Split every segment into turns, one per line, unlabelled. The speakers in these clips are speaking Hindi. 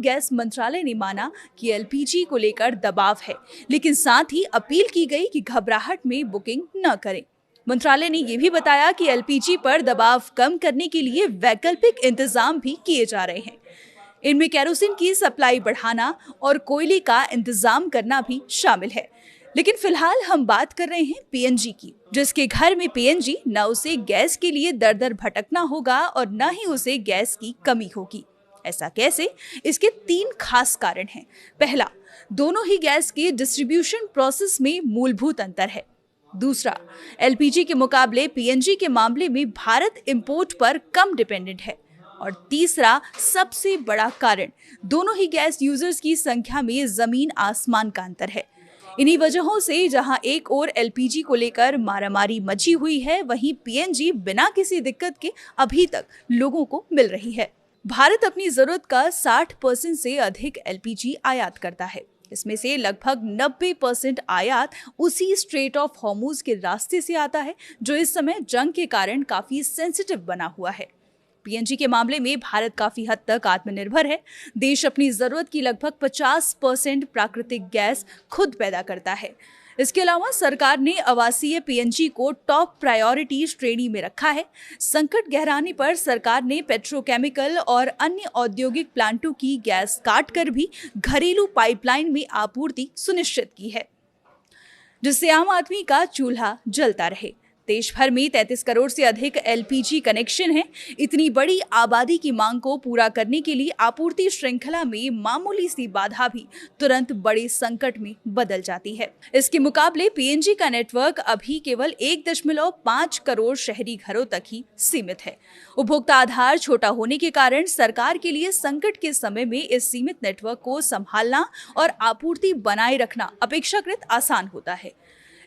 गैस मंत्रालय ने माना कि एलपीजी को लेकर दबाव है, लेकिन साथ ही अपील की गई कि घबराहट में बुकिंग न करें। मंत्रालय ने यह भी बताया कि एलपीजी पर दबाव कम करने के लिए वैकल्पिक इंतजाम भी किए जा रहे हैं। इनमें केरोसिन की सप्लाई बढ़ाना और कोयले का इंतजाम करना भी शामिल है। लेकिन फिलहाल हम बात कर रहे हैं पीएनजी की। जिसके घर में पीएनजी, न उसे गैस के लिए दर दर भटकना होगा और न ही उसे गैस की कमी होगी। ऐसा कैसे? इसके 3 खास कारण हैं। पहला, दोनों ही गैस के डिस्ट्रीब्यूशन प्रोसेस में मूलभूत अंतर है। दूसरा, एलपीजी के मुकाबले पीएनजी के मामले में भारत इंपोर्ट पर कम डिपेंडेंट है। और तीसरा सबसे बड़ा कारण, दोनों ही गैस यूजर्स की संख्या में जमीन आसमान का अंतर है। इन्हीं वजहों से जहां एक ओर एलपीजी को लेकर मारामारी मची हुई है, वहीं पीएनजी बिना किसी दिक्कत के अभी तक लोगों को मिल रही है। भारत अपनी जरूरत का 60% से अधिक एलपीजी आयात करता है। इसमें से लगभग 90% आयात उसी स्ट्रेट ऑफ हॉर्मुज के रास्ते से आता है, जो इस समय जंग के कारण काफी सेंसिटिव बना हुआ है। पीएनजी के मामले में भारत काफी हद तक आत्मनिर्भर है। देश अपनी जरूरत की लगभग 50% प्राकृतिक गैस खुद पैदा करता है। इसके अलावा सरकार ने आवासीय पीएनजी को टॉप प्रायोरिटी श्रेणी में रखा है। संकट गहराने पर सरकार ने पेट्रोकेमिकल और अन्य औद्योगिक प्लांटों की गैस काटकर भी घरेलू पाइपलाइन में आपूर्ति सुनिश्चित की है, जिससे आम आदमी का चूल्हा जलता रहे। देश भर में 33 करोड़ से अधिक एलपीजी कनेक्शन हैं। इतनी बड़ी आबादी की मांग को पूरा करने के लिए आपूर्ति श्रृंखला में मामूली सी बाधा भी तुरंत बड़े संकट में बदल जाती है। इसके मुकाबले पीएनजी का नेटवर्क अभी केवल 1.5 करोड़ शहरी घरों तक ही सीमित है। उपभोक्ता आधार छोटा होने के कारण सरकार के लिए संकट के समय में इस सीमित नेटवर्क को संभालना और आपूर्ति बनाए रखना अपेक्षाकृत आसान होता है।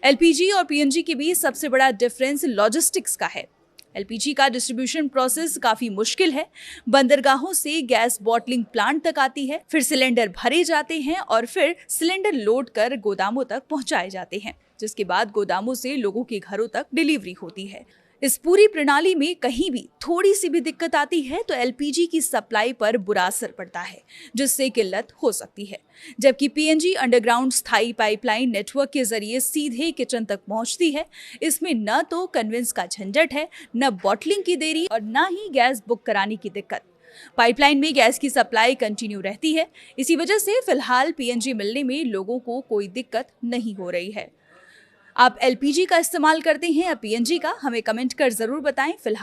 एलपीजी और पीएनजी के बीच सबसे बड़ा डिफरेंस लॉजिस्टिक्स का है। एलपीजी का डिस्ट्रीब्यूशन प्रोसेस काफी मुश्किल है। बंदरगाहों से गैस बॉटलिंग प्लांट तक आती है, फिर सिलेंडर भरे जाते हैं और फिर सिलेंडर लोड कर गोदामों तक पहुंचाए जाते हैं, जिसके बाद गोदामों से लोगों के घरों तक डिलीवरी होती है। इस पूरी प्रणाली में कहीं भी थोड़ी सी भी दिक्कत आती है तो एलपीजी की सप्लाई पर बुरा असर पड़ता है, जिससे किल्लत हो सकती है। जबकि पीएनजी अंडरग्राउंड स्थायी पाइपलाइन नेटवर्क के जरिए सीधे किचन तक पहुंचती है। इसमें न तो कन्वेंस का झंझट है, न बॉटलिंग की देरी और न ही गैस बुक कराने की दिक्कत। पाइपलाइन में गैस की सप्लाई कंटिन्यू रहती है। इसी वजह से फिलहाल पीएनजी मिलने में लोगों को कोई दिक्कत नहीं हो रही है। आप एलपीजी का इस्तेमाल करते हैं या पीएनजी का? हमें कमेंट कर जरूर बताएं। फिलहाल